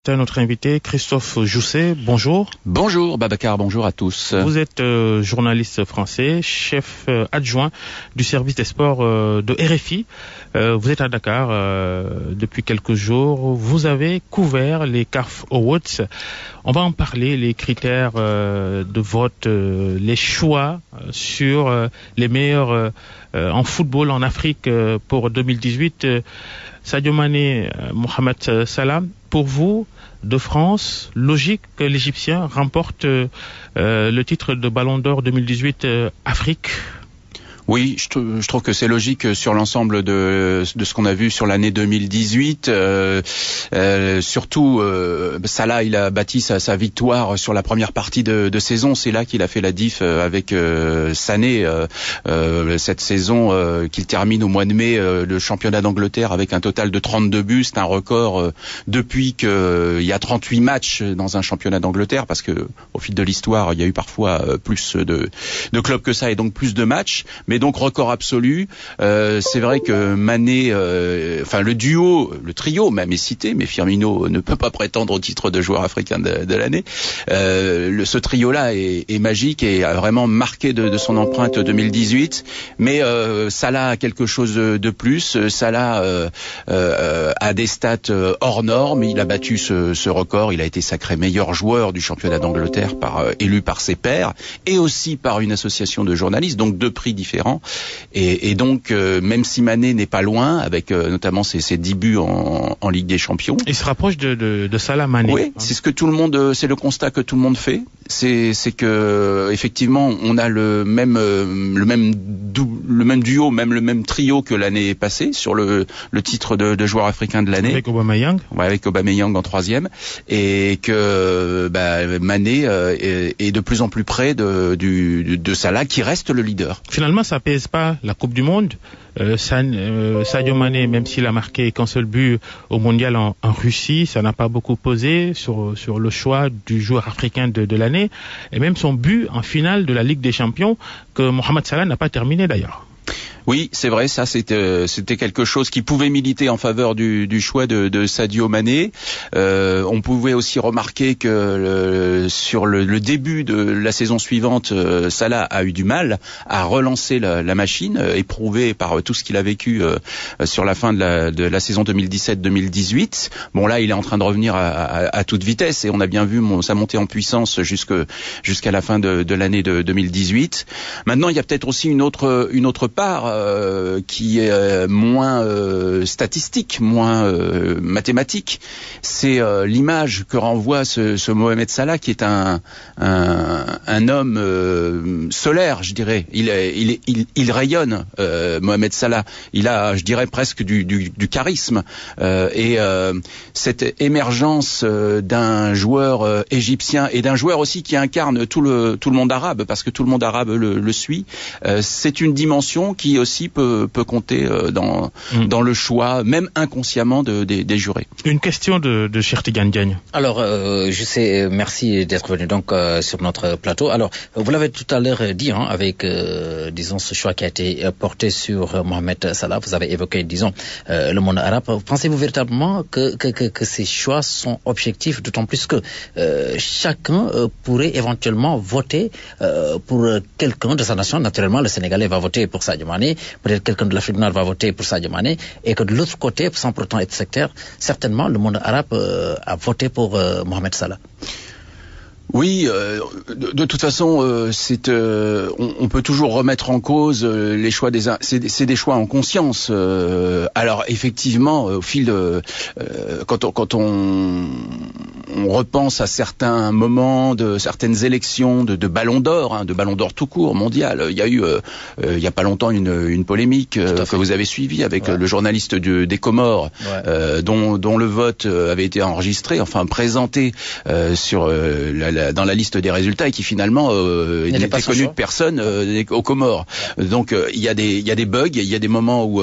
Notre invité, Christophe Jousset, bonjour. Bonjour Babacar, bonjour à tous. Vous êtes journaliste français, chef adjoint du service des sports de RFI. Vous êtes à Dakar depuis quelques jours. Vous avez couvert les CAF Awards. On va en parler, les critères de vote, les choix sur les meilleurs en football en Afrique pour 2018. Sadio Mané, Mohamed Salah, pour vous, de France, logique que l'Égyptien remporte le titre de Ballon d'Or 2018 Afrique? Oui, je trouve que c'est logique sur l'ensemble de ce qu'on a vu sur l'année 2018. Surtout, Salah, il a bâti sa victoire sur la première partie de saison. C'est là qu'il a fait la diff avec Sané. Cette saison qu'il termine au mois de mai, le championnat d'Angleterre avec un total de 32 buts. C'est un record depuis qu'il y a 38 matchs dans un championnat d'Angleterre, parce que au fil de l'histoire, il y a eu parfois plus de clubs que ça et donc plus de matchs. Mais donc record absolu. C'est vrai que Mané, le trio même est cité, mais Firmino ne peut pas prétendre au titre de joueur africain de l'année. Ce trio-là est magique et a vraiment marqué de son empreinte 2018. Mais Salah a quelque chose de plus. Salah a des stats hors normes. Il a battu ce record. Il a été sacré meilleur joueur du championnat d'Angleterre élu par ses pairs et aussi par une association de journalistes, donc deux prix différents. Et donc, même si Mané n'est pas loin, avec notamment ses 10 buts en Ligue des Champions. Il se rapproche de Salah Mané. Oui, c'est ce que tout le monde, c'est le constat que tout le monde fait. C'est que effectivement, on a le même duo, même le même trio que l'année passée sur le titre de joueur africain de l'année. Avec Aubameyang. Ouais, avec Aubameyang en troisième, et que Mané est de plus en plus près de Salah, qui reste le leader. Finalement, ça pèse pas la Coupe du Monde. Sadio Mané, même s'il a marqué qu'un seul but au mondial en Russie, ça n'a pas beaucoup pesé sur le choix du joueur africain de l'année, et même son but en finale de la Ligue des Champions que Mohamed Salah n'a pas terminé d'ailleurs. Oui, c'est vrai, ça c'était quelque chose qui pouvait militer en faveur du choix de Sadio Mané. On pouvait aussi remarquer que sur le début de la saison suivante, Salah a eu du mal à relancer la machine, éprouvé par tout ce qu'il a vécu sur la fin de la saison 2017-2018. Bon, là, il est en train de revenir à toute vitesse et on a bien vu sa montée en puissance jusqu'à la fin de l'année de 2018. Maintenant, il y a peut-être aussi une autre part qui est moins statistique, moins mathématique. C'est l'image que renvoie ce Mohamed Salah, qui est un homme solaire, je dirais. Il rayonne, Mohamed Salah. Il a, je dirais, presque du charisme. Et cette émergence d'un joueur égyptien et d'un joueur aussi qui incarne tout le monde arabe, parce que tout le monde arabe le suit, c'est une dimension qui aussi peut compter dans le choix, même inconsciemment, des jurés. Une question de Chertigan Diagne. Alors, je sais, merci d'être venu donc sur notre plateau. Alors, vous l'avez tout à l'heure dit, avec, disons, ce choix qui a été porté sur Mohamed Salah. Vous avez évoqué, disons, le monde arabe. Pensez-vous véritablement que ces choix sont objectifs, d'autant plus que chacun pourrait éventuellement voter pour quelqu'un de sa nation. Naturellement, le Sénégalais va voter pour Sadio Mané, peut-être quelqu'un de l'Afrique du Nord va voter pour Sadio Mané, et que de l'autre côté, sans pourtant être sectaire, certainement le monde arabe a voté pour Mohamed Salah. Oui, de toute façon, on peut toujours remettre en cause les choix des uns. C'est des choix en conscience. Alors effectivement, au fil quand on repense à certains moments de certaines élections de Ballon d'Or, de Ballon d'Or tout court mondial, il y a eu il y a pas longtemps une polémique que vous avez suivie avec le journaliste des Comores, dont le vote avait été enregistré, enfin présenté sur dans la liste des résultats, et qui finalement n'était connu de personne aux Comores. Donc il y a des bugs, il y a des moments où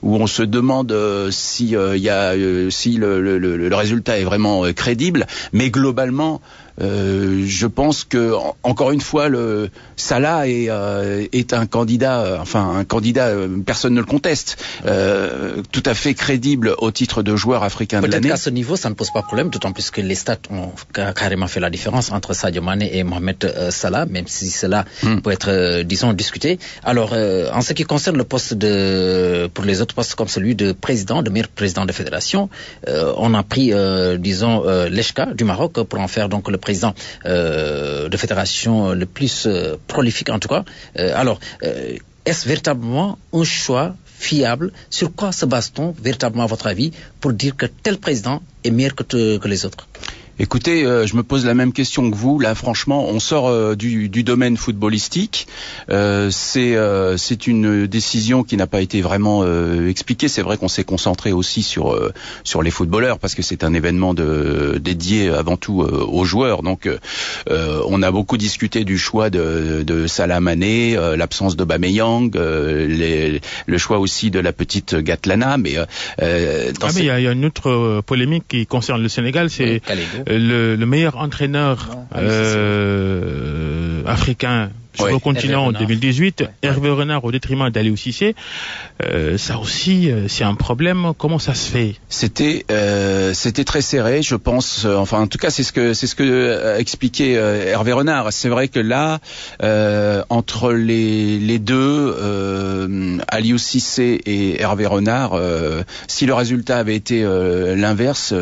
on se demande si le résultat est vraiment crédible, mais globalement je pense que encore une fois, Salah est un candidat, personne ne le conteste, tout à fait crédible au titre de joueur africain de l'année. Peut-être qu'à ce niveau, ça ne pose pas de problème, d'autant plus que les stats ont carrément fait la différence entre Sadio Mané et Mohamed Salah, même si cela peut être, disons, discuté. Alors, en ce qui concerne le poste pour les autres postes comme celui de meilleur président de fédération, on a pris, disons, Lechka du Maroc pour en faire donc le président de fédération le plus prolifique en tout cas. Alors, est-ce véritablement un choix fiable? Sur quoi se base-t-on véritablement à votre avis pour dire que tel président est meilleur que les autres? Écoutez, je me pose la même question que vous. Là, franchement, on sort du domaine footballistique. C'est une décision qui n'a pas été vraiment expliquée. C'est vrai qu'on s'est concentré aussi sur les footballeurs parce que c'est un événement dédié avant tout aux joueurs. Donc, on a beaucoup discuté du choix de Salah Mané, l'absence d'Aubameyang, le choix aussi de la petite Gatlana. Mais il y a une autre polémique qui concerne le Sénégal, c'est le meilleur entraîneur africain sur le continent en 2018, Hervé Renard au détriment d'Aliou Cissé. Ça aussi, c'est un problème. Comment ça se fait? C'était très serré, je pense. Enfin, en tout cas, c'est ce que a expliqué Hervé Renard. C'est vrai que là, entre les deux, Aliou Cissé et Hervé Renard, si le résultat avait été l'inverse,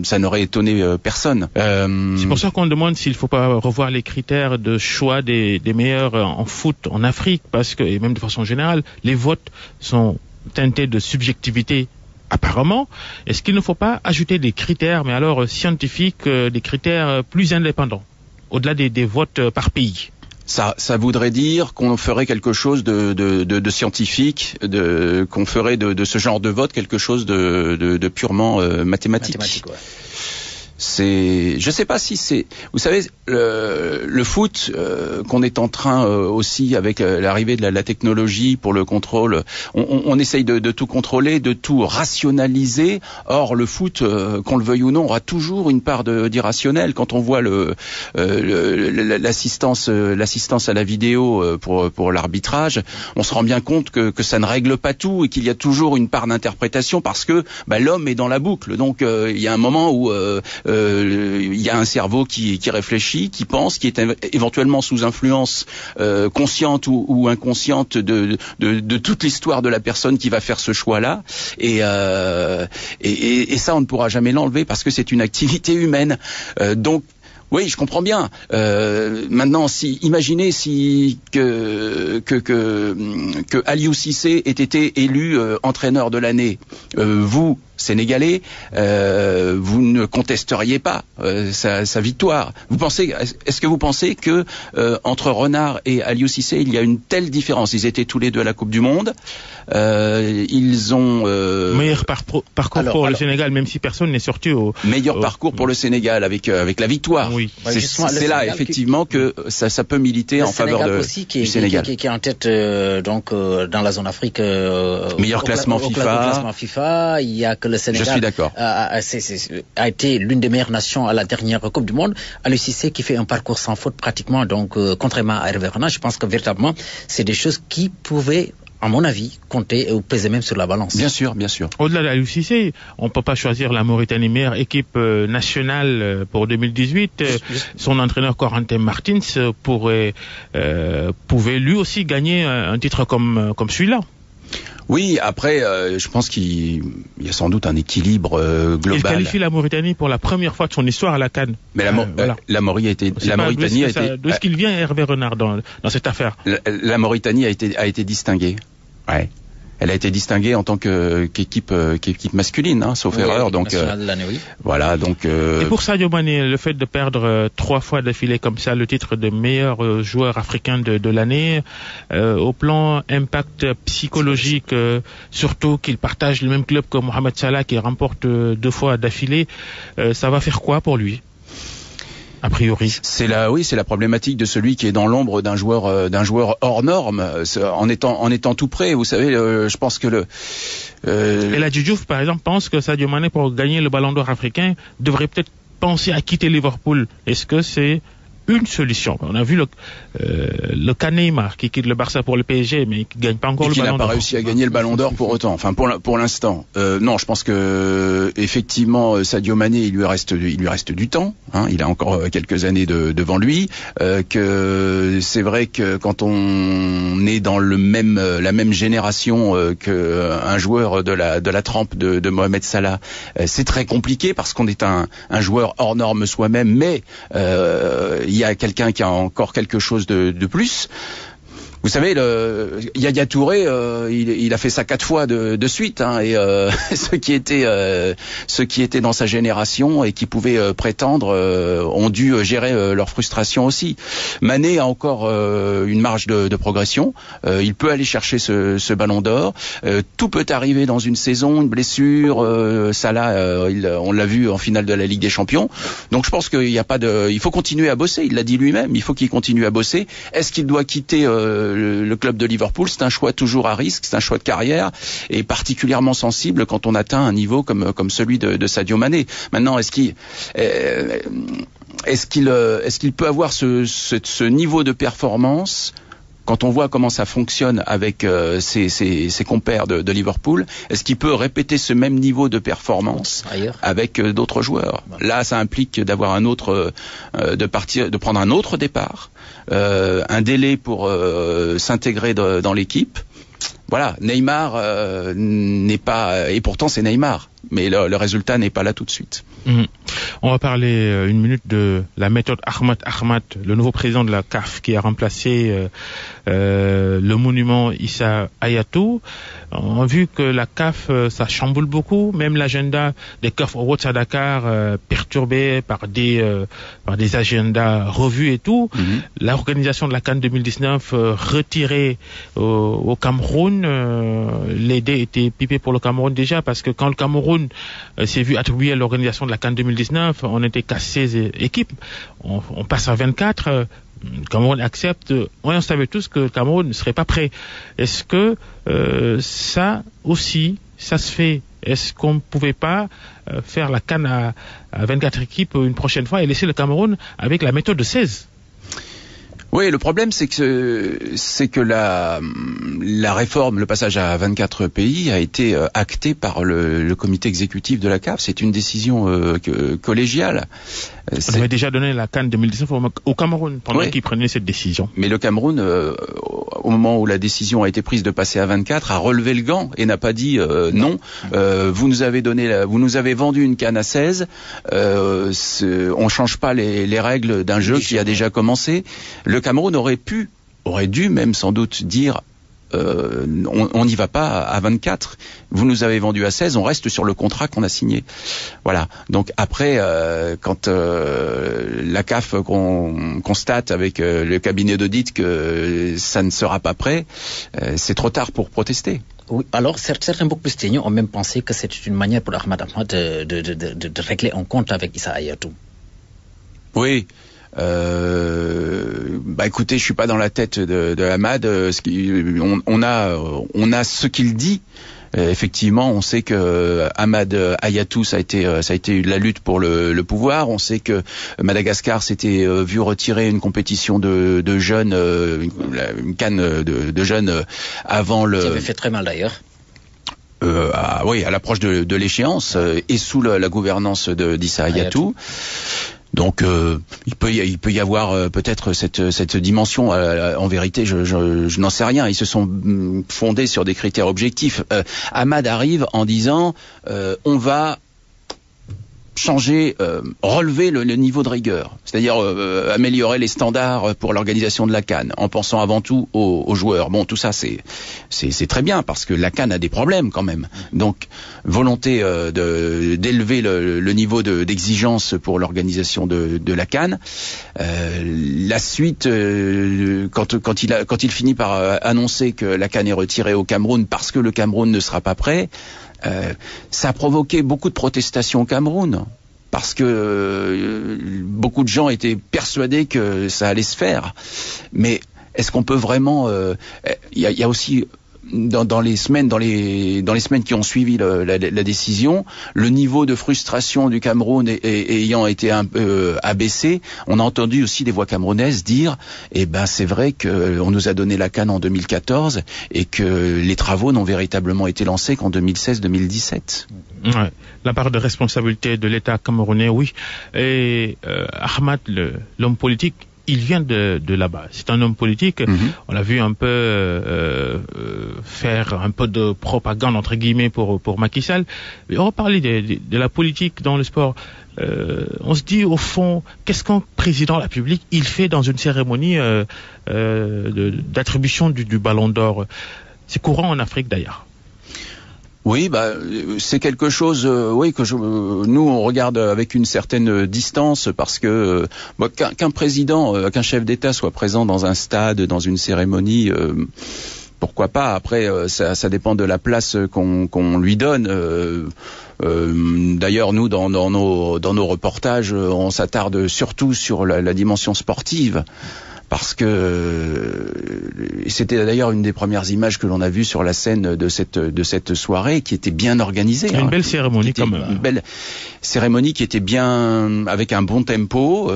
ça n'aurait étonné personne. C'est pour ça qu'on demande s'il ne faut pas revoir les critères de choix des meilleurs en foot en Afrique, parce que, et même de façon générale, les votes sont teintés de subjectivité apparemment. Est-ce qu'il ne faut pas ajouter des critères, mais alors scientifiques, des critères plus indépendants, au-delà des votes par pays? Ça voudrait dire qu'on ferait quelque chose de scientifique, qu'on ferait de ce genre de vote quelque chose de purement mathématique. Mathématique, ouais. Je sais pas si c'est, vous savez, le foot qu'on est en train aussi avec l'arrivée de la technologie pour le contrôle, on essaye de tout contrôler, de tout rationaliser. Or le foot, qu'on le veuille ou non, aura toujours une part d'irrationnel. Quand on voit l'assistance à la vidéo pour l'arbitrage, on se rend bien compte que ça ne règle pas tout et qu'il y a toujours une part d'interprétation parce que l'homme est dans la boucle. Donc il y a un moment où il y a un cerveau qui réfléchit, qui pense, qui est éventuellement sous influence consciente ou inconsciente de toute l'histoire de la personne qui va faire ce choix-là. Et ça, on ne pourra jamais l'enlever parce que c'est une activité humaine. Donc, oui, je comprends bien. Maintenant, imaginez que Aliou Cissé ait été élu entraîneur de l'année. Vous, Sénégalais, vous ne contesteriez pas sa victoire. Est-ce que vous pensez que entre Renard et Aliou Cissé, il y a une telle différence? Ils étaient tous les deux à la Coupe du Monde. Ils ont meilleur parcours pour le Sénégal, même si personne n'est sorti au meilleur parcours pour le Sénégal avec la victoire. Oui. C'est là effectivement que ça peut militer en faveur du Sénégal. Qui est en tête donc dans la zone Afrique. Meilleur classement FIFA. Il y a que le Sénégal. Je suis d'accord. A été l'une des meilleures nations à la dernière Coupe du Monde. Aliou Cissé qui fait un parcours sans faute pratiquement, donc contrairement à Hervé Renard, je pense que véritablement c'est des choses qui pouvaient, à mon avis, compter ou peser même sur la balance. Bien sûr, bien sûr. Au-delà d'Aliou Cissé, on ne peut pas choisir la Mauritanie meilleure équipe nationale pour 2018. Son entraîneur Corentin Martins pouvait lui aussi gagner un titre comme celui-là. Oui, après, je pense qu'il y a sans doute un équilibre global. Il qualifie la Mauritanie pour la première fois de son histoire à la CAN. Mais la Mauritanie a été... D'où est-ce qu'il vient, Hervé Renard, dans cette affaire? La Mauritanie a été distinguée. Ouais. Elle a été distinguée en tant qu'équipe masculine, sauf erreur. Donc voilà. Donc. Et pour Sadio Mané, le fait de perdre 3 fois d'affilée comme ça le titre de meilleur joueur africain de l'année, au plan impact psychologique, surtout qu'il partage le même club que Mohamed Salah qui remporte 2 fois d'affilée, ça va faire quoi pour lui? A priori. C'est la problématique de celui qui est dans l'ombre d'un joueur hors norme, en étant tout près. Vous savez, je pense que El Hadji Diouf, par exemple, pense que Sadio Mané, pour gagner le Ballon d'Or africain, devrait peut-être penser à quitter Liverpool. Est-ce que c'est une solution? On a vu le cas Neymar qui quitte le Barça pour le PSG, mais qui gagne pas encore le Ballon d'Or. Qui n'a pas réussi à gagner le Ballon d'Or pour autant. Enfin, pour l'instant. Non, je pense que effectivement, Sadio Mané, il lui reste du temps. Hein, il a encore quelques années devant lui. Que c'est vrai que quand on est dans la même génération que un joueur de la trempe de Mohamed Salah, c'est très compliqué parce qu'on est un joueur hors norme soi-même, mais il y a quelqu'un qui a encore quelque chose de plus. Vous savez, Yaya Touré, il a fait ça 4 fois de suite, hein, et ceux qui étaient dans sa génération et qui pouvaient prétendre ont dû gérer leur frustration aussi. Mané a encore une marge de progression. Il peut aller chercher ce Ballon d'Or. Tout peut arriver dans une saison, une blessure. Salah, on l'a vu en finale de la Ligue des Champions. Donc je pense qu'il y a pas il faut continuer à bosser. Il l'a dit lui-même. Il faut qu'il continue à bosser. Est-ce qu'il doit quitter le club de Liverpool? C'est un choix toujours à risque, c'est un choix de carrière et particulièrement sensible quand on atteint un niveau comme celui de Sadio Mané. Maintenant, est-ce qu'il peut avoir ce niveau de performance quand on voit comment ça fonctionne avec ses compères de Liverpool? Est-ce qu'il peut répéter ce même niveau de performance avec d'autres joueurs? Là, ça implique d'avoir de prendre un autre départ, un délai pour s'intégrer dans l'équipe. Voilà, Neymar n'est pas, et pourtant c'est Neymar, mais le résultat n'est pas là tout de suite. On va parler une minute de la méthode Ahmad Ahmad, le nouveau président de la CAF qui a remplacé le monument Issa Hayatou. On a vu que la CAF, ça chamboule beaucoup, même l'agenda des CAF Awards à Dakar perturbé par des agendas revus et tout. L'organisation de la CAN 2019 retirée au Cameroun. L'idée était pipée pour le Cameroun déjà, parce que quand le Cameroun s'est vu attribuer à l'organisation de la CAN 2019, on était qu'à 16 équipes. On passe à 24. Le Cameroun accepte. On savait tous que le Cameroun ne serait pas prêt. Est-ce que ça aussi, ça se fait? Est-ce qu'on ne pouvait pas faire la CAN à 24 équipes une prochaine fois et laisser le Cameroun avec la méthode de 16? Oui, le problème c'est que la réforme, le passage à 24 pays a été acté par le comité exécutif de la CAF. C'est une décision collégiale. On avait déjà donné la CAN 2019 au Cameroun pendant qu'il prenait cette décision. Mais le Cameroun, au moment où la décision a été prise de passer à 24, a relevé le gant et n'a pas dit non. Vous nous avez vendu une CAN à 16. On change pas les règles d'un jeu qui a déjà commencé. Le Cameroun aurait dû même sans doute dire on n'y va pas à 24. Vous nous avez vendu à 16, on reste sur le contrat qu'on a signé. Voilà. Donc après, quand la CAF constate avec le cabinet d'audit que ça ne sera pas prêt, c'est trop tard pour protester. Oui, alors certains beaucoup plus teigneux ont même pensé que c'était une manière pour Ahmad Ahmad de régler un compte avec Issa Hayatou. Oui. Écoutez, je suis pas dans la tête de Ahmad. On a ce qu'il dit. Effectivement, on sait que Ahmad Hayatou, ça a été la lutte pour le pouvoir. On sait que Madagascar s'était vu retirer une compétition de jeunes, une CAN de jeunes avant le. Ça avait fait très mal d'ailleurs. À l'approche de l'échéance et sous la gouvernance d'Issa Hayatou. Donc il peut y avoir peut-être cette dimension. En vérité, je n'en sais rien. Ils se sont fondés sur des critères objectifs. Ahmad arrive en disant on va changer, relever le niveau de rigueur, c'est-à-dire améliorer les standards pour l'organisation de la CAN, en pensant avant tout aux joueurs. Bon, tout ça c'est très bien parce que la CAN a des problèmes quand même. Donc volonté d'élever le niveau d'exigence pour l'organisation de la CAN. La suite, quand il finit par annoncer que la CAN est retirée au Cameroun parce que le Cameroun ne sera pas prêt. Ça a provoqué beaucoup de protestations au Cameroun parce que beaucoup de gens étaient persuadés que ça allait se faire. Mais est-ce qu'on peut vraiment... Il y a aussi dans les semaines qui ont suivi la décision, le niveau de frustration du Cameroun ayant été un peu abaissé, on a entendu aussi des voix camerounaises dire c'est vrai qu'on nous a donné la CAN en 2014 et que les travaux n'ont véritablement été lancés qu'en 2016-2017. Ouais, la part de responsabilité de l'État camerounais, oui. Et Ahmad, l'homme politique, il vient de là-bas. C'est un homme politique. On l'a vu un peu faire un peu de propagande entre guillemets pour Macky Sall. Mais on va parler de la politique dans le sport. On se dit au fond, qu'est-ce qu'un président de la République il fait dans une cérémonie d'attribution du Ballon d'Or? C'est courant en Afrique d'ailleurs. Oui, c'est quelque chose, que nous on regarde avec une certaine distance parce que qu'un président, qu'un chef d'État soit présent dans un stade, dans une cérémonie, pourquoi pas. Après, ça dépend de la place qu'on lui donne. D'ailleurs, nous dans nos reportages, on s'attarde surtout sur la dimension sportive. Parce que c'était d'ailleurs une des premières images que l'on a vues sur la scène de cette soirée, qui était bien organisée. Une belle cérémonie quand même. Une belle cérémonie qui était bien, avec un bon tempo,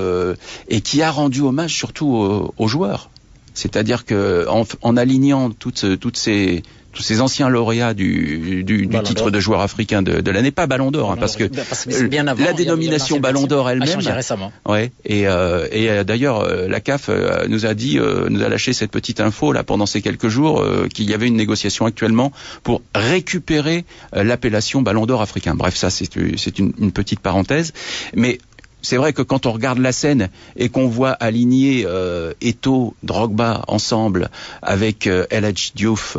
et qui a rendu hommage surtout aux joueurs. C'est-à-dire que en alignant tous ces anciens lauréats du titre de joueur africain de l'année, pas Ballon d'Or, parce que bien avant, la dénomination Ballon d'Or elle-même a changé récemment. Ouais, et d'ailleurs la CAF nous a lâché cette petite info là pendant ces quelques jours qu'il y avait une négociation actuellement pour récupérer l'appellation Ballon d'Or africain. Bref, ça c'est une petite parenthèse, mais c'est vrai que quand on regarde la scène et qu'on voit aligner Eto'o, Drogba ensemble avec El Hadji Diouf,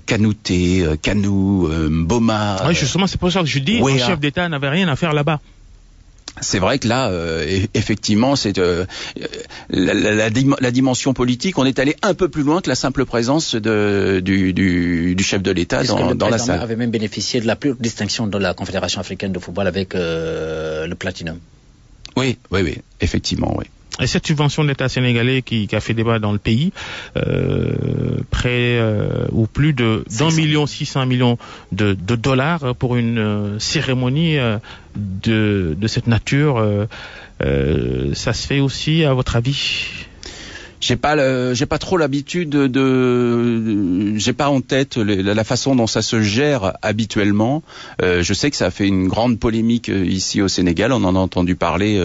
Kanouté, Kanou, Mboma. Oui, justement, c'est pour ça que je dis, le chef d'État n'avait rien à faire là-bas. C'est vrai que là, effectivement, c'est la dimension politique. On est allé un peu plus loin que la simple présence du chef de l'État dans la salle. Le avait même bénéficié de la plus haute distinction de la Confédération africaine de football avec le platinum. Oui, effectivement, oui. Et cette subvention de l'État sénégalais qui a fait débat dans le pays, près ou plus de d'1,6 million de dollars pour une cérémonie de cette nature, ça se fait aussi à votre avis? J'ai pas trop l'habitude j'ai pas en tête la façon dont ça se gère habituellement. Je sais que ça a fait une grande polémique ici au Sénégal. On en a entendu parler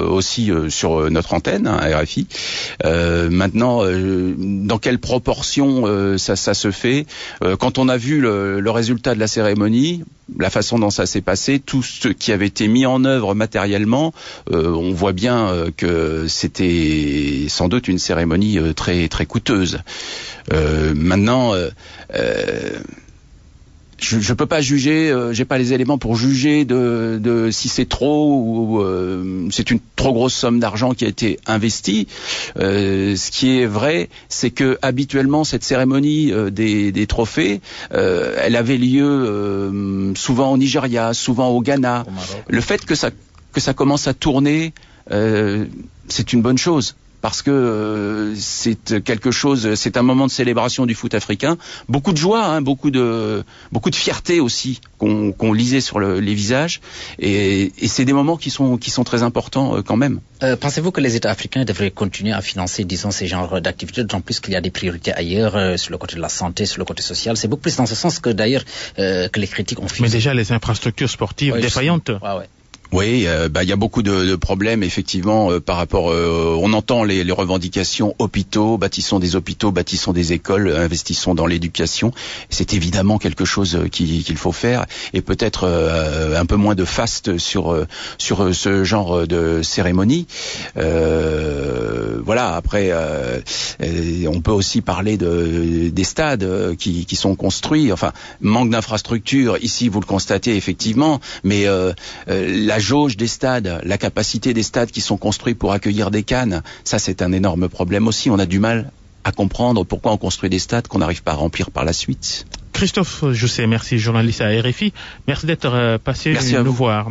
aussi sur notre antenne, RFI. Maintenant, dans quelle proportion ça se fait? Quand on a vu le résultat de la cérémonie, la façon dont ça s'est passé, tout ce qui avait été mis en œuvre matériellement, on voit bien que c'était sans doute une cérémonie très très coûteuse. Maintenant, je peux pas juger, j'ai pas les éléments pour juger de si c'est trop ou c'est une trop grosse somme d'argent qui a été investie. Ce qui est vrai, c'est que habituellement cette cérémonie des trophées, elle avait lieu souvent au Nigeria, souvent au Ghana. Le fait que ça commence à tourner, c'est une bonne chose. Parce que c'est quelque chose, c'est un moment de célébration du foot africain, beaucoup de joie, beaucoup de fierté aussi qu'on lisait sur les visages, et c'est des moments qui sont très importants quand même. Pensez-vous que les États africains devraient continuer à financer, disons, ces genres d'activités, d'autant plus qu'il y a des priorités ailleurs, sur le côté de la santé, sur le côté social? C'est beaucoup plus dans ce sens que d'ailleurs que les critiques ont fait. Mais déjà les infrastructures sportives défaillantes. Ouais. Oui, il y a beaucoup de problèmes effectivement par rapport. On entend les revendications hôpitaux, bâtissons des hôpitaux, bâtissons des écoles, investissons dans l'éducation. C'est évidemment quelque chose qu'il faut faire, et peut-être un peu moins de faste sur ce genre de cérémonie. Voilà. Après, on peut aussi parler des stades qui sont construits. Enfin, manque d'infrastructures. Ici, vous le constatez effectivement, mais la jauge des stades, la capacité des stades qui sont construits pour accueillir des CAN, ça c'est un énorme problème aussi. On a du mal à comprendre pourquoi on construit des stades qu'on n'arrive pas à remplir par la suite. Christophe Jousset, merci, journaliste à RFI. Merci d'être passé nous voir.